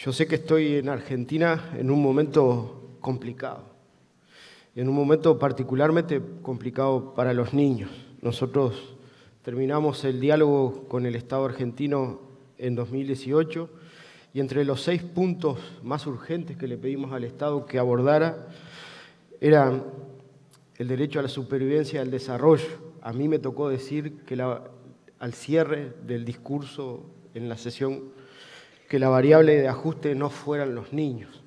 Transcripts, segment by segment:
Yo sé que estoy en Argentina en un momento complicado, en un momento particularmente complicado para los niños. Nosotros terminamos el diálogo con el Estado argentino en 2018 y entre los 6 puntos más urgentes que le pedimos al Estado que abordara eran el derecho a la supervivencia y al desarrollo. A mí me tocó decir que al cierre del discurso en la sesión que la variable de ajuste no fueran los niños.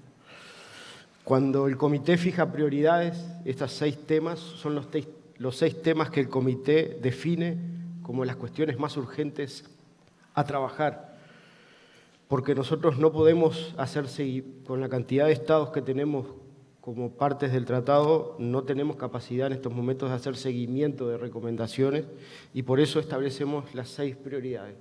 Cuando el comité fija prioridades, estos 6 temas son los 6 temas que el comité define como las cuestiones más urgentes a trabajar, porque nosotros no podemos con la cantidad de estados que tenemos como partes del tratado, no tenemos capacidad en estos momentos de hacer seguimiento de recomendaciones y por eso establecemos las 6 prioridades.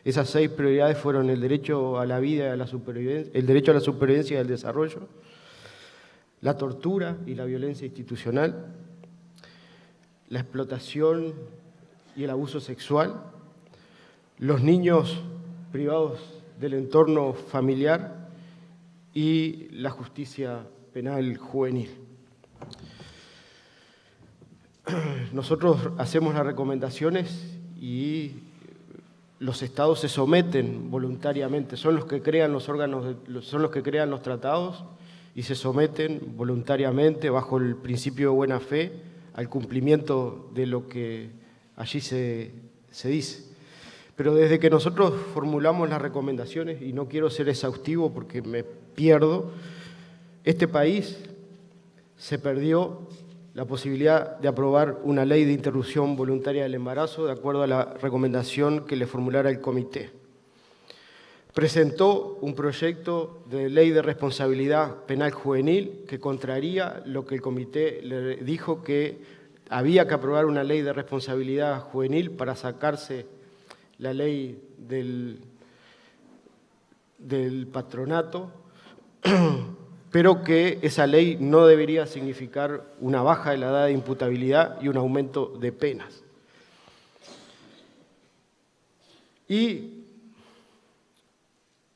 Esas 6 prioridades fueron el derecho a la vida y a la supervivencia, el derecho a la supervivencia y al desarrollo, la tortura y la violencia institucional, la explotación y el abuso sexual, los niños privados del entorno familiar y la justicia penal juvenil. Nosotros hacemos las recomendaciones y los estados se someten voluntariamente, son los que crean los órganos, son los que crean los tratados y se someten voluntariamente bajo el principio de buena fe al cumplimiento de lo que allí se dice. Pero desde que nosotros formulamos las recomendaciones, y no quiero ser exhaustivo porque me pierdo, este país se perdió la posibilidad de aprobar una ley de interrupción voluntaria del embarazo de acuerdo a la recomendación que le formulara el comité. Presentó un proyecto de ley de responsabilidad penal juvenil que contraría lo que el comité le dijo que había que aprobar una ley de responsabilidad juvenil para sacarse la ley del patronato, pero que esa ley no debería significar una baja de la edad de imputabilidad y un aumento de penas. Y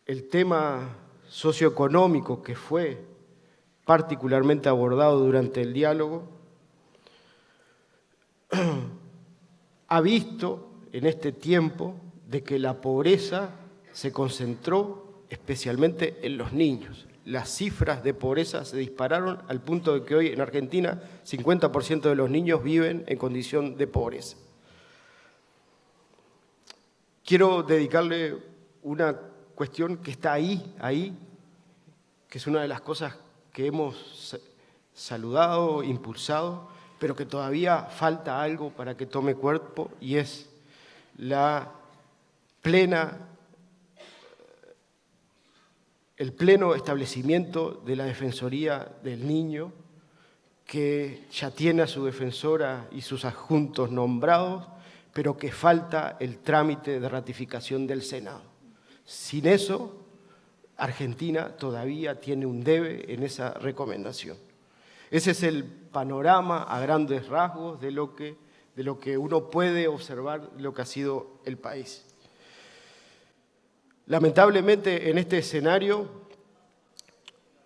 el tema socioeconómico que fue particularmente abordado durante el diálogo ha visto en este tiempo de que la pobreza se concentró especialmente en los niños. Las cifras de pobreza se dispararon al punto de que hoy en Argentina 50% de los niños viven en condición de pobreza. Quiero dedicarle una cuestión que está ahí, que es una de las cosas que hemos saludado, impulsado, pero que todavía falta algo para que tome cuerpo, y es el pleno establecimiento de la Defensoría del Niño, que ya tiene a su defensora y sus adjuntos nombrados, pero que falta el trámite de ratificación del Senado. Sin eso, Argentina todavía tiene un debe en esa recomendación. Ese es el panorama a grandes rasgos de lo que uno puede observar de lo que ha sido el país. Lamentablemente, en este escenario,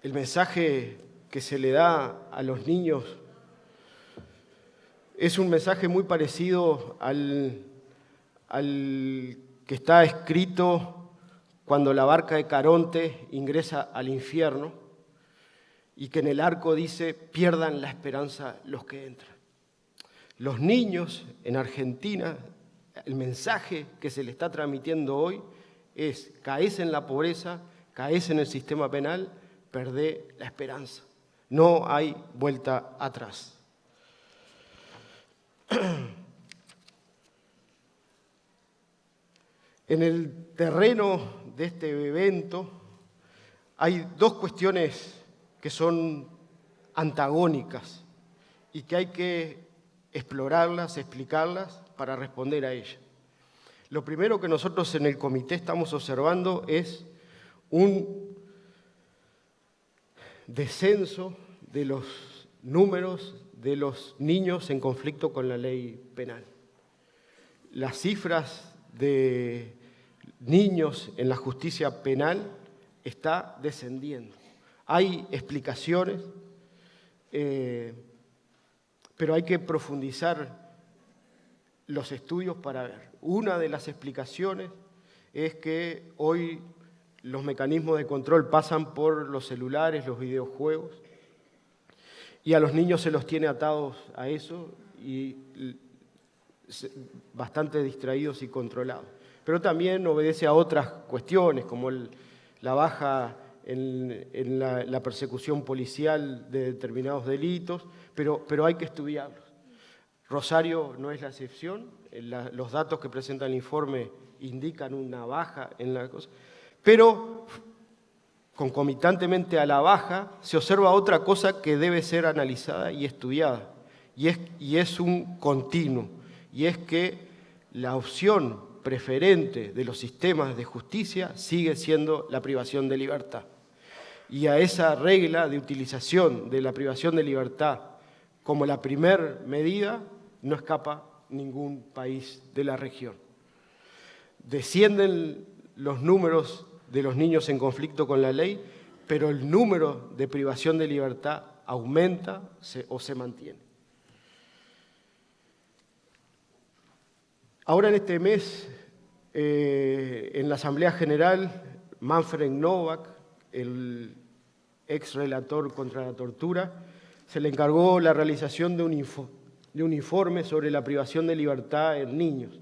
el mensaje que se le da a los niños es un mensaje muy parecido al que está escrito cuando la barca de Caronte ingresa al infierno y que en el arco dice: pierdan la esperanza los que entran. Los niños en Argentina, el mensaje que se le está transmitiendo hoy es: caes en la pobreza, caes en el sistema penal, perdé la esperanza. No hay vuelta atrás. En el terreno de este evento hay 2 cuestiones que son antagónicas y que hay que explorarlas, explicarlas para responder a ellas. Lo primero que nosotros en el comité estamos observando es un descenso de los números de los niños en conflicto con la ley penal. Las cifras de niños en la justicia penal está descendiendo. Hay explicaciones, pero hay que profundizar los estudios para ver. Una de las explicaciones es que hoy los mecanismos de control pasan por los celulares, los videojuegos, y a los niños se los tiene atados a eso y bastante distraídos y controlados. Pero también obedece a otras cuestiones, como la baja en la persecución policial de determinados delitos, pero hay que estudiarlos. Rosario no es la excepción, los datos que presenta el informe indican una baja en la cosa, pero concomitantemente a la baja se observa otra cosa que debe ser analizada y estudiada, y es un continuo, y es que la opción preferente de los sistemas de justicia sigue siendo la privación de libertad. Y a esa regla de utilización de la privación de libertad como la primer medida no escapa ningún país de la región. Descienden los números de los niños en conflicto con la ley, pero el número de privación de libertad aumenta o se mantiene. Ahora en este mes, en la Asamblea General, Manfred Novak, el ex relator contra la tortura, se le encargó la realización de un informe sobre la privación de libertad en niños.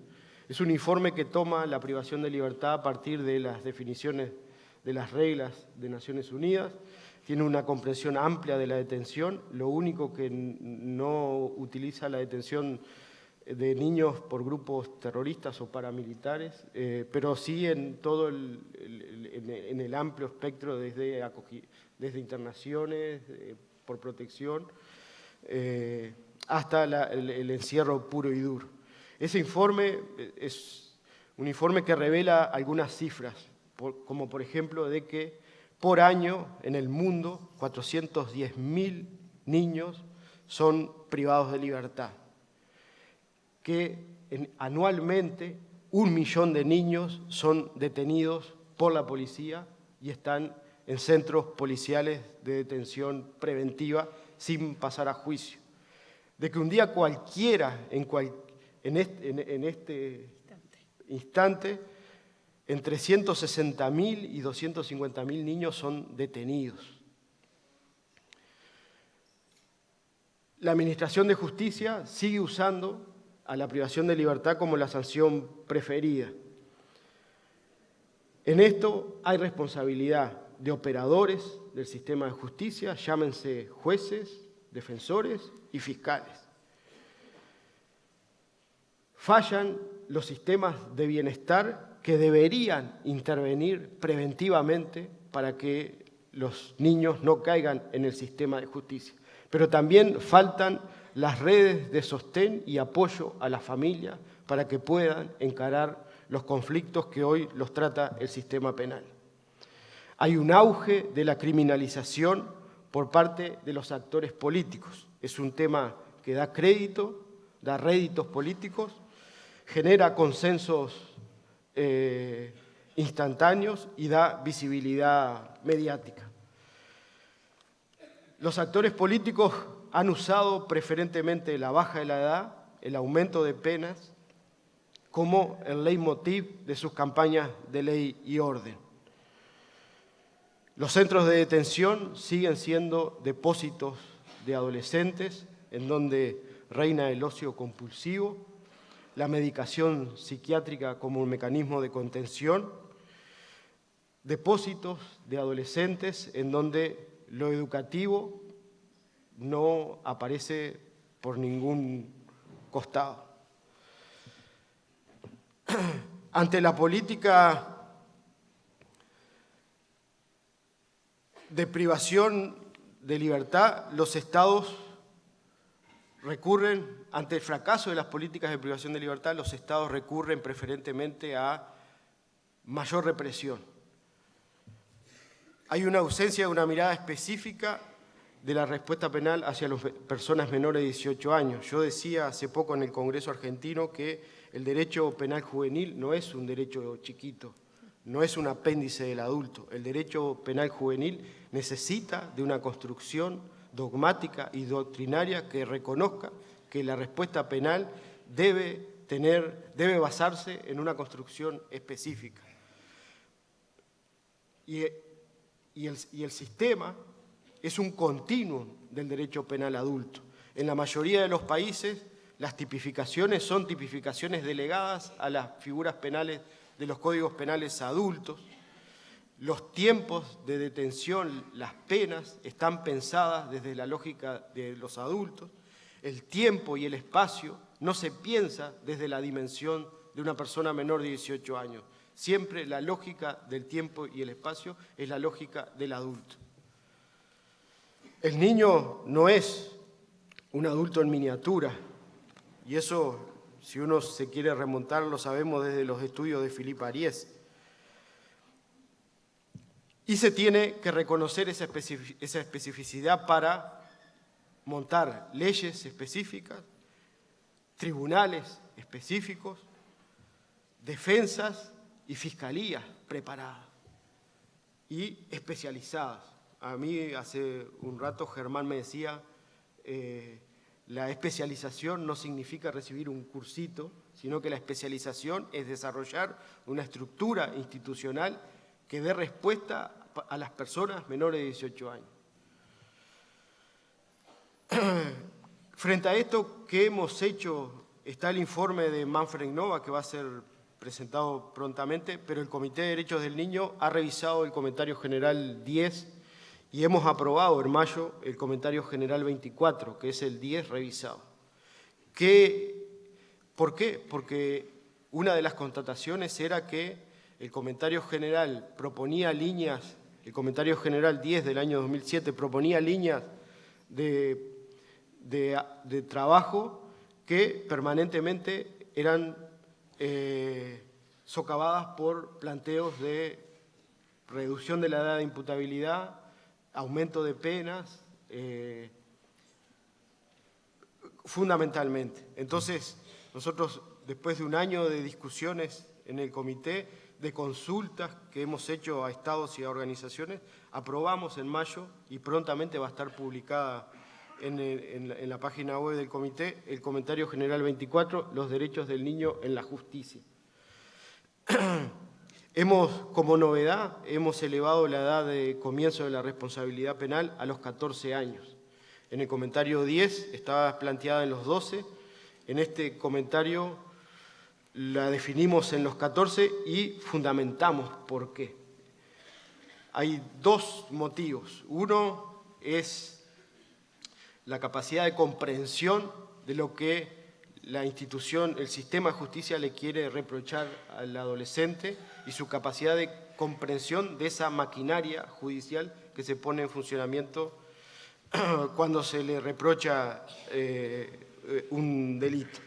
Es un informe que toma la privación de libertad a partir de las definiciones de las reglas de Naciones Unidas, tiene una comprensión amplia de la detención, lo único que no utiliza la detención de niños por grupos terroristas o paramilitares, pero sí en todo en el amplio espectro desde internaciones por protección hasta el encierro puro y duro. Ese informe es un informe que revela algunas cifras, como por ejemplo de que por año en el mundo 410.000 niños son privados de libertad, que anualmente 1 millón de niños son detenidos por la policía y están en centros policiales de detención preventiva sin pasar a juicio. De que un día cualquiera, en este instante, entre 160.000 y 250.000 niños son detenidos. La Administración de Justicia sigue usando a la privación de libertad como la sanción preferida. En esto hay responsabilidad de operadores del sistema de justicia, llámense jueces, defensores y fiscales. Fallan los sistemas de bienestar que deberían intervenir preventivamente para que los niños no caigan en el sistema de justicia. Pero también faltan las redes de sostén y apoyo a las familias para que puedan encarar los conflictos que hoy los trata el sistema penal. Hay un auge de la criminalización por parte de los actores políticos. Es un tema que da crédito, da réditos políticos, genera consensos instantáneos y da visibilidad mediática. Los actores políticos han usado preferentemente la baja de la edad, el aumento de penas, como el leitmotiv de sus campañas de ley y orden. Los centros de detención siguen siendo depósitos de adolescentes en donde reina el ocio compulsivo, la medicación psiquiátrica como un mecanismo de contención, depósitos de adolescentes en donde lo educativo no aparece por ningún costado. Ante la política de privación de libertad, los estados recurren, ante el fracaso de las políticas de privación de libertad, los estados recurren preferentemente a mayor represión. Hay una ausencia de una mirada específica de la respuesta penal hacia las personas menores de 18 años. Yo decía hace poco en el Congreso argentino que el derecho penal juvenil no es un derecho chiquito, no es un apéndice del adulto. El derecho penal juvenil necesita de una construcción dogmática y doctrinaria que reconozca que la respuesta penal debe basarse en una construcción específica. Y el sistema es un continuum del derecho penal adulto. En la mayoría de los países, las tipificaciones son tipificaciones delegadas a las figuras penales de los códigos penales adultos. Los tiempos de detención, las penas, están pensadas desde la lógica de los adultos. El tiempo y el espacio no se piensa desde la dimensión de una persona menor de 18 años. Siempre la lógica del tiempo y el espacio es la lógica del adulto. El niño no es un adulto en miniatura, y eso, si uno se quiere remontar, lo sabemos desde los estudios de Philippe Ariès. Y se tiene que reconocer esa especificidad para montar leyes específicas, tribunales específicos, defensas y fiscalías preparadas y especializadas. A mí hace un rato Germán me decía, la especialización no significa recibir un cursito, sino que la especialización es desarrollar una estructura institucional que dé respuesta a las personas menores de 18 años. Frente a esto, ¿qué hemos hecho? Está el informe de Manfred Nova, que va a ser presentado prontamente, pero el Comité de Derechos del Niño ha revisado el Comentario General 10 y hemos aprobado en mayo el Comentario General 24, que es el 10 revisado. ¿Por qué? Porque una de las constataciones era que el Comentario General proponía líneas, el Comentario General 10 del año 2007 proponía líneas de trabajo que permanentemente eran socavadas por planteos de reducción de la edad de imputabilidad, aumento de penas, fundamentalmente. Entonces, nosotros, después de un año de discusiones en el comité, de consultas que hemos hecho a estados y a organizaciones, aprobamos en mayo y prontamente va a estar publicada en la página web del comité el Comentario General 24, los derechos del niño en la justicia. Como novedad, hemos elevado la edad de comienzo de la responsabilidad penal a los 14 años. En el comentario 10 estaba planteada en los 12, en este comentario la definimos en los 14 y fundamentamos por qué. Hay dos motivos. Uno es la capacidad de comprensión de lo que la institución, el sistema de justicia le quiere reprochar al adolescente y su capacidad de comprensión de esa maquinaria judicial que se pone en funcionamiento cuando se le reprocha un delito.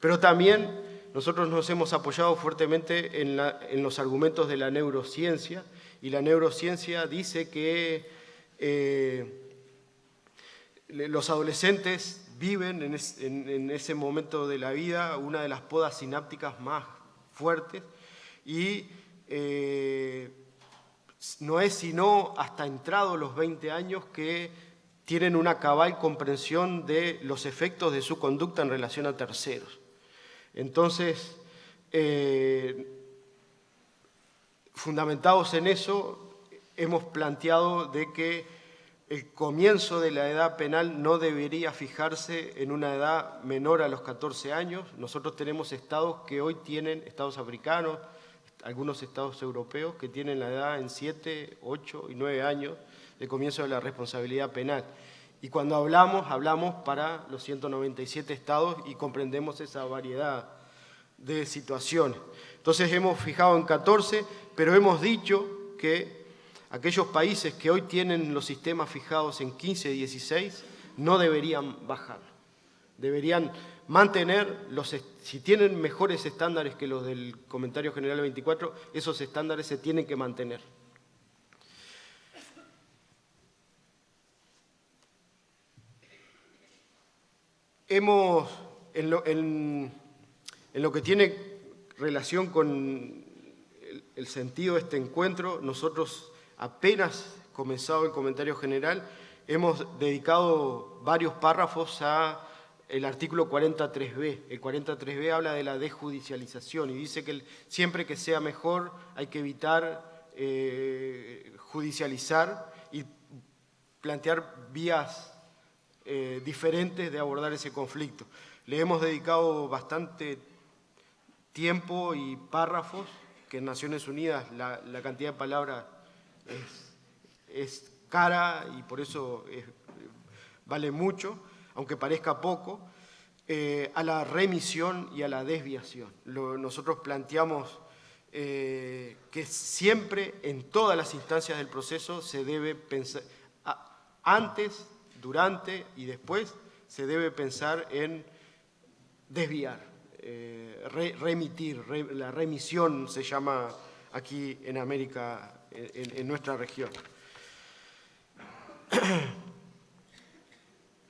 Pero también nosotros nos hemos apoyado fuertemente en los argumentos de la neurociencia, y la neurociencia dice que los adolescentes viven en ese momento de la vida una de las podas sinápticas más fuertes y no es sino hasta entrados los 20 años que tienen una cabal comprensión de los efectos de su conducta en relación a terceros. Entonces, fundamentados en eso, hemos planteado de que el comienzo de la edad penal no debería fijarse en una edad menor a los 14 años. Nosotros tenemos estados que hoy tienen, estados africanos, algunos estados europeos, que tienen la edad en 7, 8 y 9 años de comienzo de la responsabilidad penal. Y cuando hablamos para los 197 estados y comprendemos esa variedad de situaciones. Entonces hemos fijado en 14, pero hemos dicho que aquellos países que hoy tienen los sistemas fijados en 15 y 16 no deberían bajar. Deberían mantener, si tienen mejores estándares que los del Comentario General 24, esos estándares se tienen que mantener. En lo que tiene relación con el sentido de este encuentro. Nosotros apenas comenzado el comentario general, hemos dedicado varios párrafos a el artículo 43b. El 43b habla de la desjudicialización y dice que siempre que sea mejor hay que evitar judicializar y plantear vías diferentes de abordar ese conflicto. Le hemos dedicado bastante tiempo y párrafos, que en Naciones Unidas la cantidad de palabras es cara y por eso vale mucho, aunque parezca poco, a la remisión y a la desviación. Nosotros planteamos que siempre, en todas las instancias del proceso, se debe pensar, antes, durante y después, se debe pensar en desviar, remitir, la remisión se llama aquí en América, en nuestra región.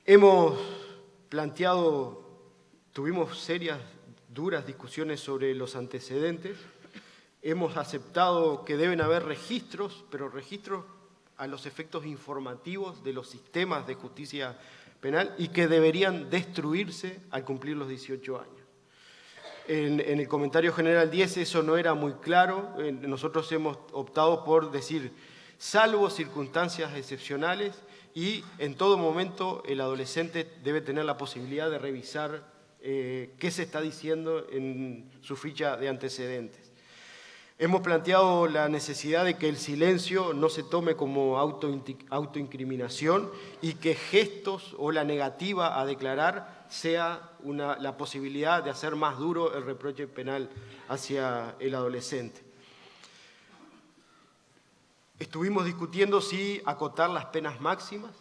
Hemos planteado, tuvimos serias, duras discusiones sobre los antecedentes. Hemos aceptado que deben haber registros, pero registros a los efectos informativos de los sistemas de justicia penal y que deberían destruirse al cumplir los 18 años. En el comentario general 10 eso no era muy claro. Nosotros hemos optado por decir, salvo circunstancias excepcionales, y en todo momento el adolescente debe tener la posibilidad de revisar qué se está diciendo en su ficha de antecedentes. Hemos planteado la necesidad de que el silencio no se tome como autoincriminación y que gestos o la negativa a declarar sea la posibilidad de hacer más duro el reproche penal hacia el adolescente. Estuvimos discutiendo si acotar las penas máximas,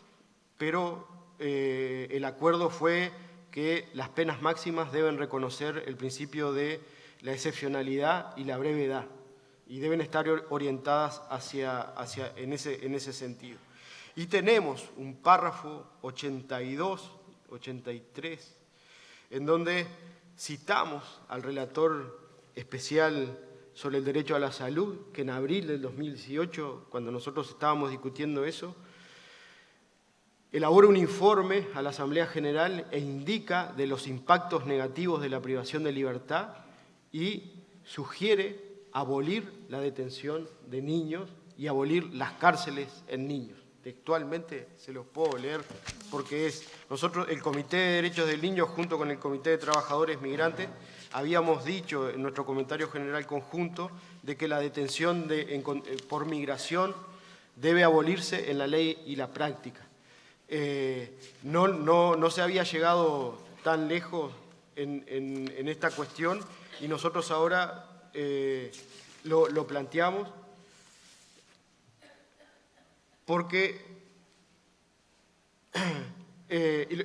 pero el acuerdo fue que las penas máximas deben reconocer el principio de la excepcionalidad y la brevedad, y deben estar orientadas en ese sentido. Y tenemos un párrafo 82, 83, en donde citamos al relator especial sobre el derecho a la salud, que en abril del 2018, cuando nosotros estábamos discutiendo eso, elabora un informe a la Asamblea General e indica de los impactos negativos de la privación de libertad y sugiere abolir la detención de niños y abolir las cárceles en niños. Textualmente se los puedo leer porque nosotros, el Comité de Derechos del Niño, junto con el Comité de Trabajadores Migrantes, habíamos dicho en nuestro comentario general conjunto de que la detención por migración debe abolirse en la ley y la práctica. No se había llegado tan lejos en esta cuestión y nosotros ahora lo planteamos porque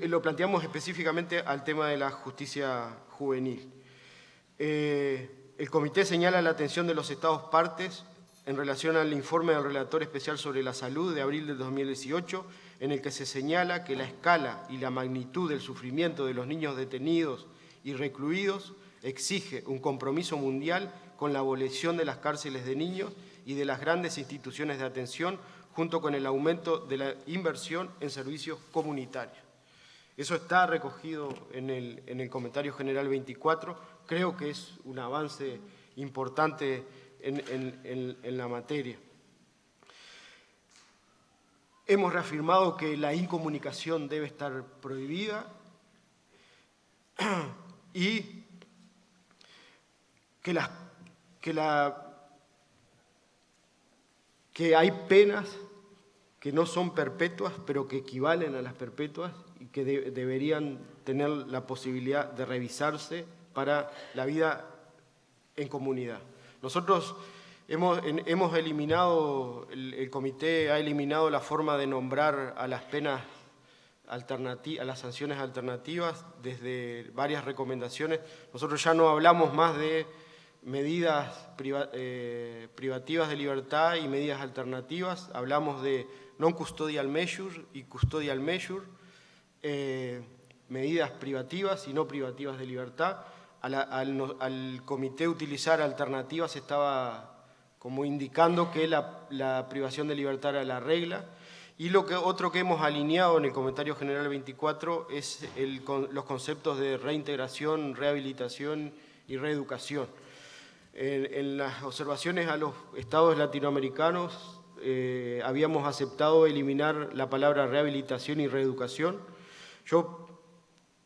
lo planteamos específicamente al tema de la justicia juvenil. El comité señala la atención de los Estados partes en relación al informe del relator especial sobre la salud de abril del 2018, en el que se señala que la escala y la magnitud del sufrimiento de los niños detenidos y recluidos exige un compromiso mundial con la abolición de las cárceles de niños y de las grandes instituciones de atención, junto con el aumento de la inversión en servicios comunitarios. Eso está recogido en el comentario general 24. Creo que es un avance importante en la materia. Hemos reafirmado que la incomunicación debe estar prohibida y que hay penas que no son perpetuas, pero que equivalen a las perpetuas y que deberían tener la posibilidad de revisarse para la vida en comunidad. Nosotros hemos eliminado, el comité ha eliminado la forma de nombrar a las penas alternativas, a las sanciones alternativas, desde varias recomendaciones. Nosotros ya no hablamos más de medidas privativas de libertad y medidas alternativas, hablamos de non-custodial measure y custodial measure, medidas privativas y no privativas de libertad. Al comité utilizar alternativas estaba como indicando que la privación de libertad era la regla. Y otro que hemos alineado en el comentario general 24 es los conceptos de reintegración, rehabilitación y reeducación. En las observaciones a los estados latinoamericanos habíamos aceptado eliminar la palabra rehabilitación y reeducación. Yo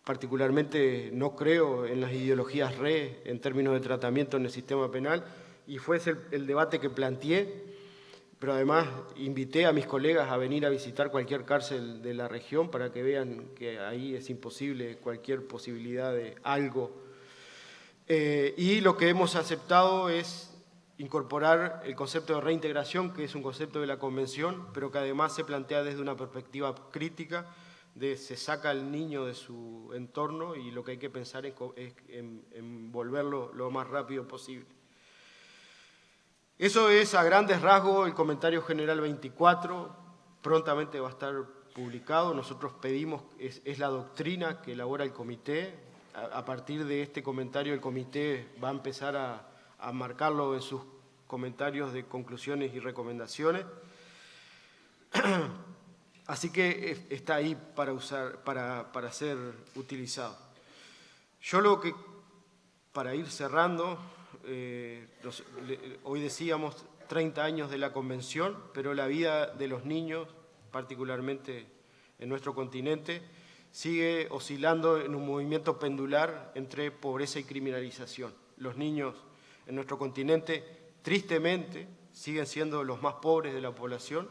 particularmente no creo en las ideologías en términos de tratamiento en el sistema penal, y fue ese el debate que planteé. Pero además invité a mis colegas a venir a visitar cualquier cárcel de la región para que vean que ahí es imposible cualquier posibilidad de algo. Y lo que hemos aceptado es incorporar el concepto de reintegración, que es un concepto de la Convención, pero que además se plantea desde una perspectiva crítica, se saca al niño de su entorno y lo que hay que pensar es en volverlo lo más rápido posible. Eso es a grandes rasgos el comentario general 24, prontamente va a estar publicado. Nosotros pedimos, es la doctrina que elabora el comité. A partir de este comentario el comité va a empezar a marcarlo en sus comentarios de conclusiones y recomendaciones. Así que está ahí para ser utilizado. Yo para ir cerrando, hoy decíamos 30 años de la Convención, pero la vida de los niños, particularmente en nuestro continente, sigue oscilando en un movimiento pendular entre pobreza y criminalización. Los niños en nuestro continente, tristemente, siguen siendo los más pobres de la población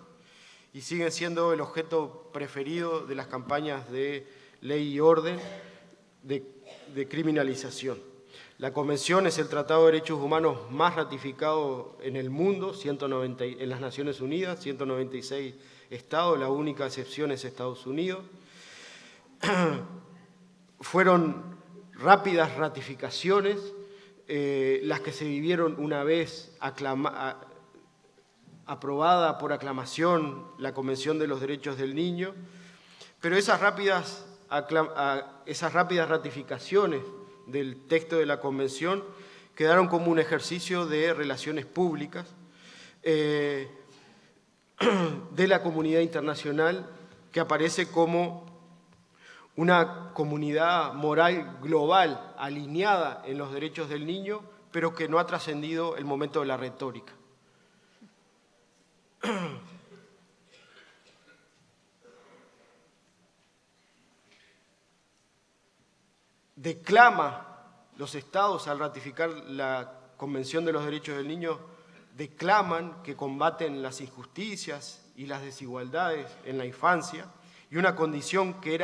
y siguen siendo el objeto preferido de las campañas de ley y orden de criminalización. La Convención es el Tratado de Derechos Humanos más ratificado en el mundo, en las Naciones Unidas, 196 estados, la única excepción es Estados Unidos. Fueron rápidas ratificaciones, las que se vivieron una vez aprobada por aclamación la Convención de los Derechos del Niño, pero esas rápidas ratificaciones del texto de la Convención quedaron como un ejercicio de relaciones públicas de la comunidad internacional, que aparece como una comunidad moral global alineada en los derechos del niño, pero que no ha trascendido el momento de la retórica. Declama los estados al ratificar la Convención de los Derechos del Niño, declaman que combaten las injusticias y las desigualdades en la infancia, y una condición que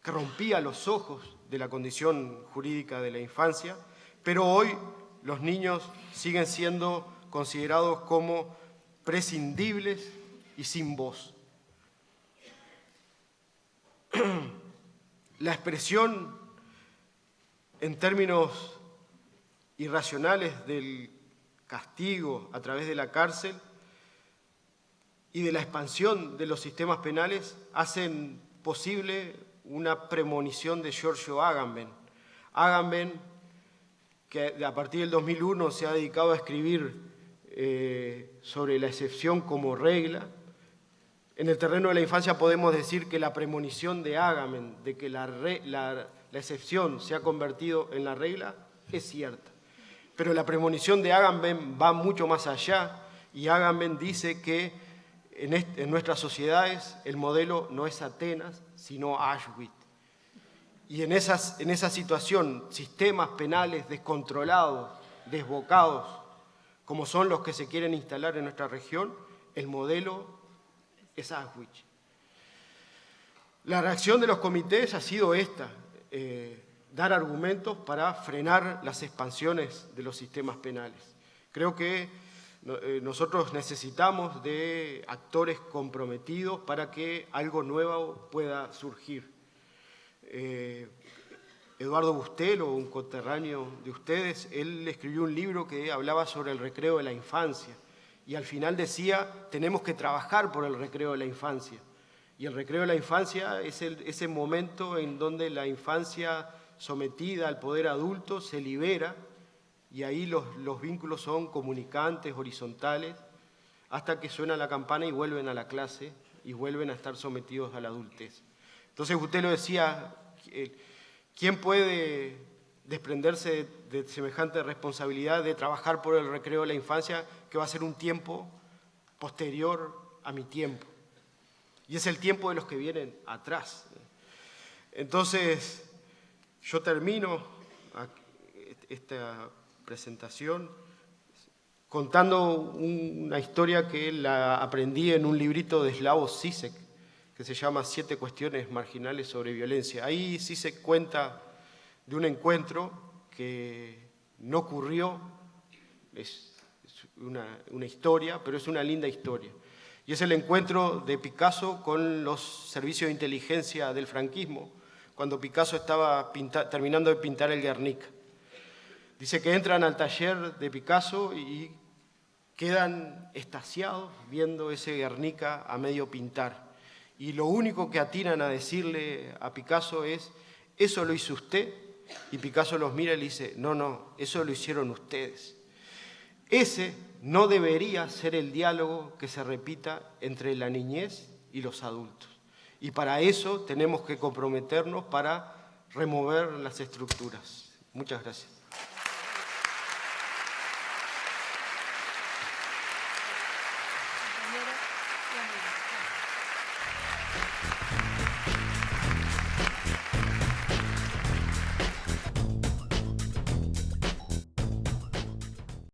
rompía los ojos de la condición jurídica de la infancia, pero hoy los niños siguen siendo considerados como prescindibles y sin voz. La expresión en términos irracionales del castigo a través de la cárcel y de la expansión de los sistemas penales hacen posible una premonición de Giorgio Agamben. Agamben, que a partir del 2001 se ha dedicado a escribir sobre la excepción como regla. En el terreno de la infancia podemos decir que la premonición de Agamben, de que la excepción se ha convertido en la regla, es cierta. Pero la premonición de Agamben va mucho más allá, y Agamben dice que en nuestras sociedades el modelo no es Atenas, sino Auschwitz. Y en esa situación, sistemas penales descontrolados, desbocados, como son los que se quieren instalar en nuestra región, el modelo es Auschwitz. La reacción de los comités ha sido esta, dar argumentos para frenar las expansiones de los sistemas penales. Creo que nosotros necesitamos de actores comprometidos para que algo nuevo pueda surgir. Eduardo Bustelo, un conterráneo de ustedes, él escribió un libro que hablaba sobre el recreo de la infancia, y al final decía, tenemos que trabajar por el recreo de la infancia. Y el recreo de la infancia es ese momento en donde la infancia sometida al poder adulto se libera y ahí los vínculos son comunicantes, horizontales, hasta que suena la campana y vuelven a la clase y vuelven a estar sometidos a la adultez. Entonces usted lo decía, ¿quién puede desprenderse de semejante responsabilidad de trabajar por el recreo de la infancia, que va a ser un tiempo posterior a mi tiempo? Y es el tiempo de los que vienen atrás. Entonces, yo termino esta presentación contando una historia que la aprendí en un librito de Slavoj Žižek, que se llama 7 cuestiones marginales sobre violencia. Ahí Žižek cuenta de un encuentro que no ocurrió, es una historia, pero es una linda historia. Y es el encuentro de Picasso con los servicios de inteligencia del franquismo, cuando Picasso estaba terminando de pintar el Guernica. Dice que entran al taller de Picasso y quedan extasiados viendo ese Guernica a medio pintar. Y lo único que atinan a decirle a Picasso es: ¿eso lo hizo usted? Y Picasso los mira y le dice: no, eso lo hicieron ustedes. Ese no debería ser el diálogo que se repita entre la niñez y los adultos. Y para eso tenemos que comprometernos para remover las estructuras. Muchas gracias.